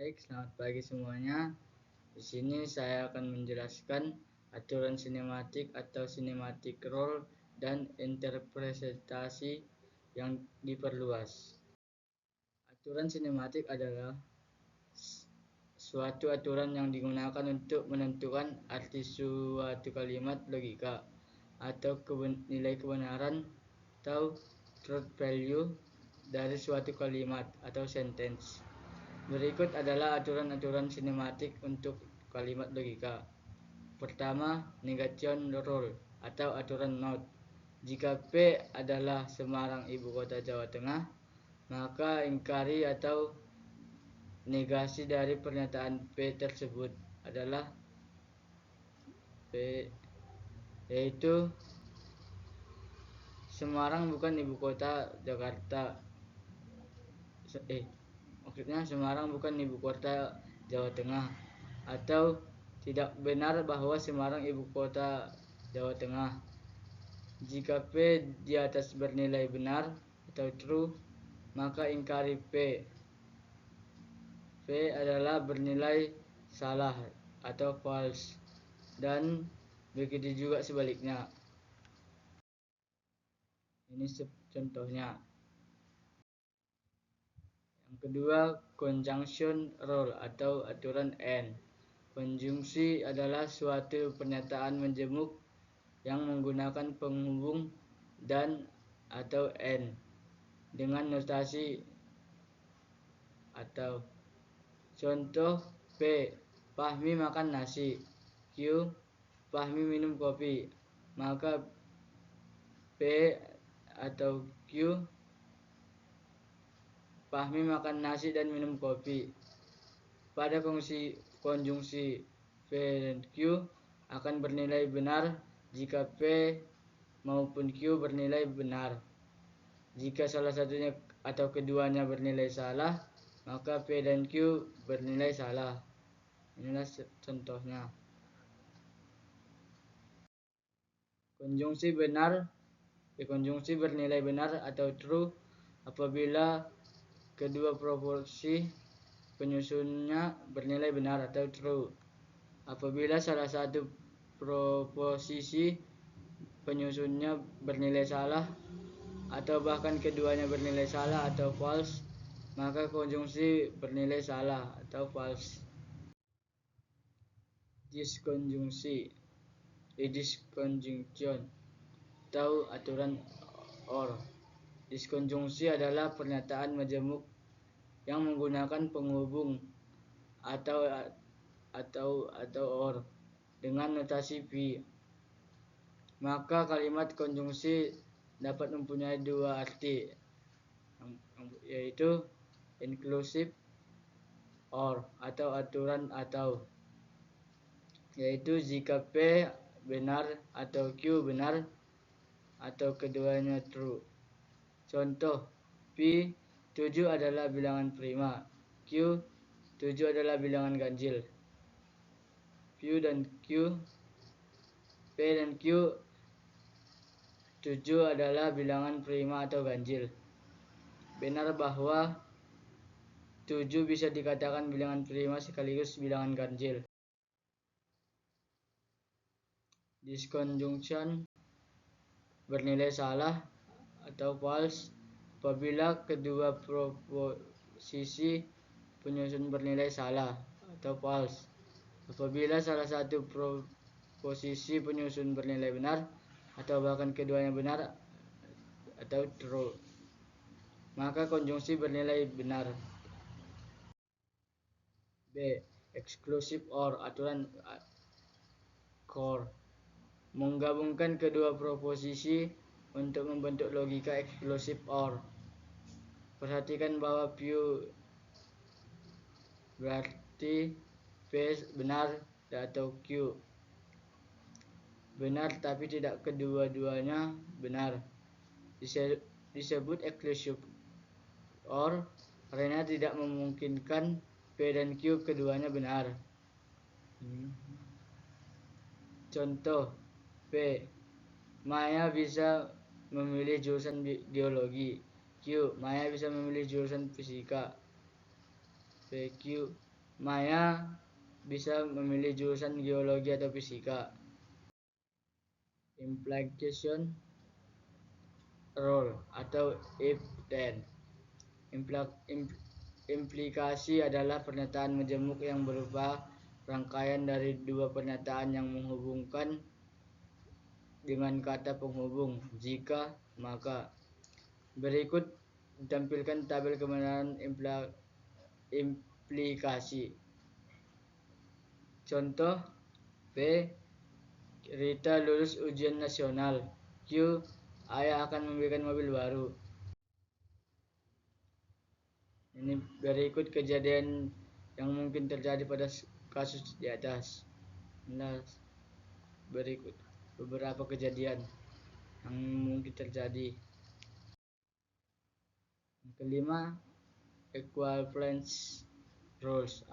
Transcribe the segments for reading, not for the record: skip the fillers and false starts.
Baik, selamat pagi semuanya. Di sini saya akan menjelaskan aturan sinematik atau cinematic role dan interpretasi yang diperluas. Aturan sinematik adalah suatu aturan yang digunakan untuk menentukan arti suatu kalimat logika atau nilai kebenaran atau truth value dari suatu kalimat atau sentence. Berikut adalah aturan-aturan sinematik untuk kalimat logika. Pertama, negation rule atau aturan not. Jika P adalah Semarang, ibu kota Jawa Tengah, maka ingkari atau negasi dari pernyataan P tersebut adalah P, yaitu Semarang bukan ibu kota Jakarta. Maksudnya Semarang bukan ibu kota Jawa Tengah, atau tidak benar bahwa Semarang ibu kota Jawa Tengah. Jika P di atas bernilai benar atau true, maka ingkari P. P adalah bernilai salah atau false, dan begitu juga sebaliknya. Ini contohnya. Yang kedua, conjunction rule atau aturan and. Konjungsi adalah suatu pernyataan menjemuk yang menggunakan penghubung dan atau and dengan notasi atau. Contoh P. Fahmi makan nasi. Q. Fahmi minum kopi. Maka P atau Q, Fahmi makan nasi dan minum kopi. Pada konjungsi P dan Q akan bernilai benar jika P maupun Q bernilai benar. Jika salah satunya atau keduanya bernilai salah, maka P dan Q bernilai salah. Inilah contohnya. Konjungsi bernilai benar atau true apabila kedua proporsi penyusunnya bernilai benar atau true. Apabila salah satu proposisi penyusunnya bernilai salah atau bahkan keduanya bernilai salah atau false, maka konjungsi bernilai salah atau false. Disconjunction atau aturan or. Diskonjungsi adalah pernyataan majemuk yang menggunakan penghubung atau or dengan notasi P. Maka kalimat konjungsi dapat mempunyai dua arti, yaitu inclusive or atau aturan atau, yaitu jika P benar atau Q benar atau keduanya true. Contoh, P 7 adalah bilangan prima, Q 7 adalah bilangan ganjil. P dan Q 7 adalah bilangan prima atau ganjil. Benar bahwa 7 bisa dikatakan bilangan prima sekaligus bilangan ganjil. Disconjunction bernilai salah atau false apabila kedua proposisi penyusun bernilai salah atau false. Apabila salah satu proposisi penyusun bernilai benar atau bahkan keduanya benar atau true, maka konjungsi bernilai benar. B. Exclusive or aturan core. Menggabungkan kedua proposisi untuk membentuk logika exclusive or. Perhatikan bahwa P berarti P benar atau Q benar tapi tidak kedua-duanya benar. Disebut exclusive or karena tidak memungkinkan P dan Q keduanya benar. Contoh P. Maya bisa memilih jurusan biologi. Q. Maya bisa memilih jurusan fisika. PQ. Maya bisa memilih jurusan geologi atau fisika. Implication role atau if then. Implikasi adalah pernyataan majemuk yang berupa rangkaian dari dua pernyataan yang menghubungkan dengan kata penghubung. Jika, maka. Berikut ditampilkan tabel kebenaran implikasi. Contoh: P. Rita lulus ujian nasional. Q. Ayah akan membelikan mobil baru. Ini berikut kejadian yang mungkin terjadi pada kasus di atas. Nah, berikut beberapa kejadian yang mungkin terjadi. Yang kelima, equivalence rules,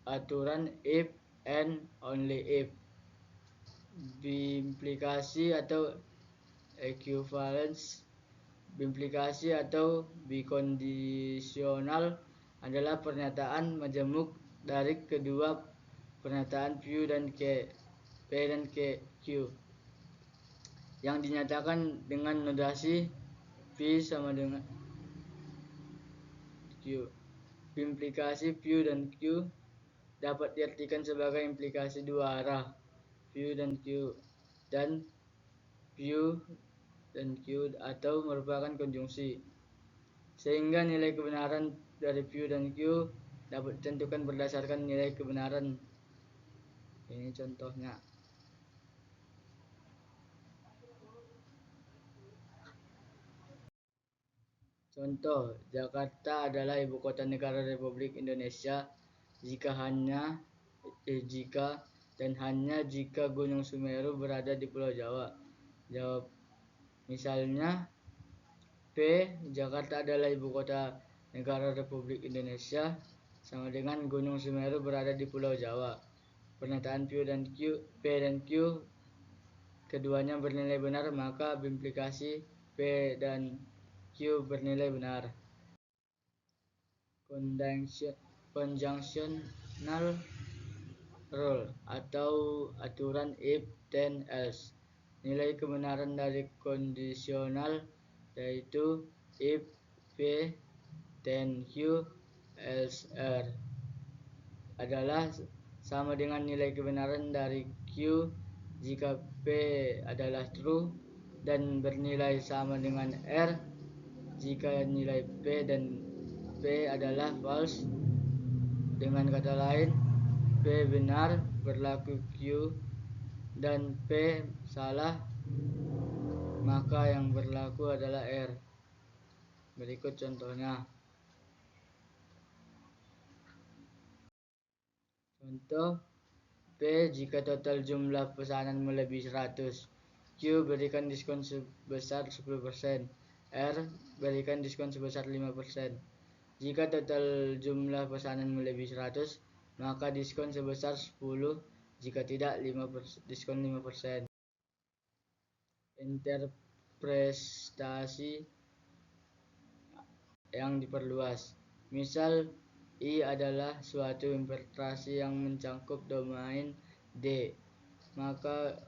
aturan if and only if. Biimplikasi atau equivalence, biimplikasi atau bikondisional adalah pernyataan majemuk dari kedua pernyataan P dan Q yang dinyatakan dengan notasi P sama dengan Q. Biimplikasi P dan Q dapat diartikan sebagai implikasi dua arah P dan Q dan P dan Q atau merupakan konjungsi, sehingga nilai kebenaran dari P dan Q dapat ditentukan berdasarkan nilai kebenaran. Ini contohnya. Contoh, Jakarta adalah ibu kota negara Republik Indonesia jika dan hanya jika Gunung Semeru berada di Pulau Jawa. Jawab. Misalnya, P. Jakarta adalah ibu kota negara Republik Indonesia sama dengan Gunung Semeru berada di Pulau Jawa. Pernyataan P dan Q keduanya bernilai benar, maka biimplikasi P dan Q bernilai benar. Conjunctional rule atau aturan if then else. Nilai kebenaran dari kondisional yaitu if P then Q else R adalah sama dengan nilai kebenaran dari Q jika P adalah true dan bernilai sama dengan R jika nilai P dan P adalah false. Dengan kata lain, P benar berlaku Q dan P salah, maka yang berlaku adalah R. Berikut contohnya. Contoh, P jika total jumlah pesanan melebihi 100. Q berikan diskon sebesar 10%. R berikan diskon sebesar 5%. Jika total jumlah pesanan melebihi 100, maka diskon sebesar 10, jika tidak diskon 5%. Interpretasi yang diperluas. Misal, I adalah suatu interpretasi yang mencakup domain D. Maka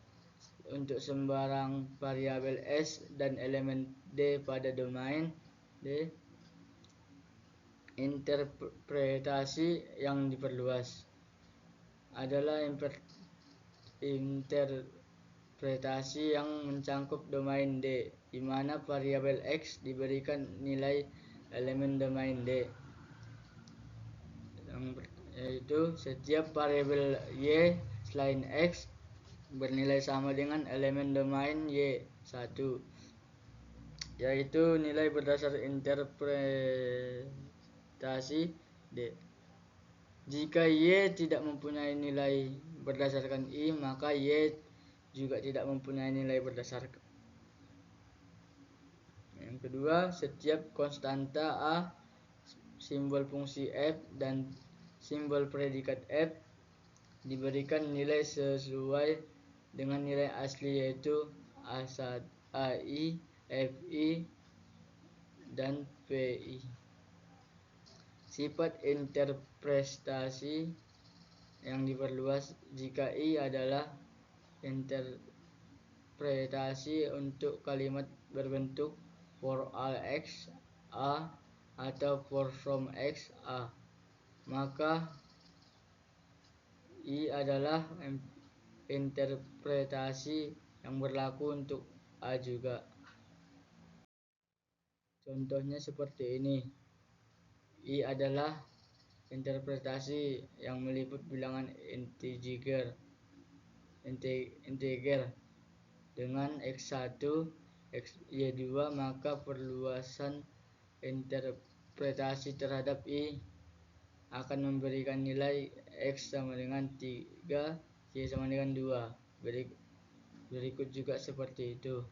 untuk sembarang variabel S dan elemen D pada domain D, interpretasi yang diperluas adalah interpretasi yang mencakup domain D, di mana variabel X diberikan nilai elemen domain D, yaitu setiap variabel Y selain X bernilai sama dengan elemen domain Y1, yaitu nilai berdasar interpretasi D. Jika Y tidak mempunyai nilai berdasarkan I, maka Y juga tidak mempunyai nilai berdasarkan. Yang kedua, setiap konstanta A, simbol fungsi F dan simbol predikat F diberikan nilai sesuai dengan nilai asli, yaitu A1, AI, FI, dan PI. Sifat interpretasi yang diperluas jika I adalah interpretasi untuk kalimat berbentuk for all x A atau for from x A, maka I adalah interpretasi yang berlaku untuk A juga. Contohnya seperti ini. I adalah interpretasi yang meliput bilangan integer dengan x1, y2, maka perluasan interpretasi terhadap I akan memberikan nilai x sama dengan 3, y sama dengan 2. Berikut juga seperti itu.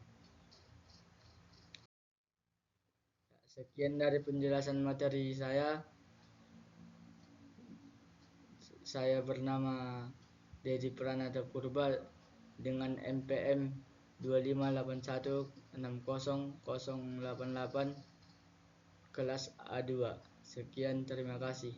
Sekian dari penjelasan materi saya. Saya bernama Dedi Pranata Purba dengan NPM 2581600088 kelas A2. Sekian, terima kasih.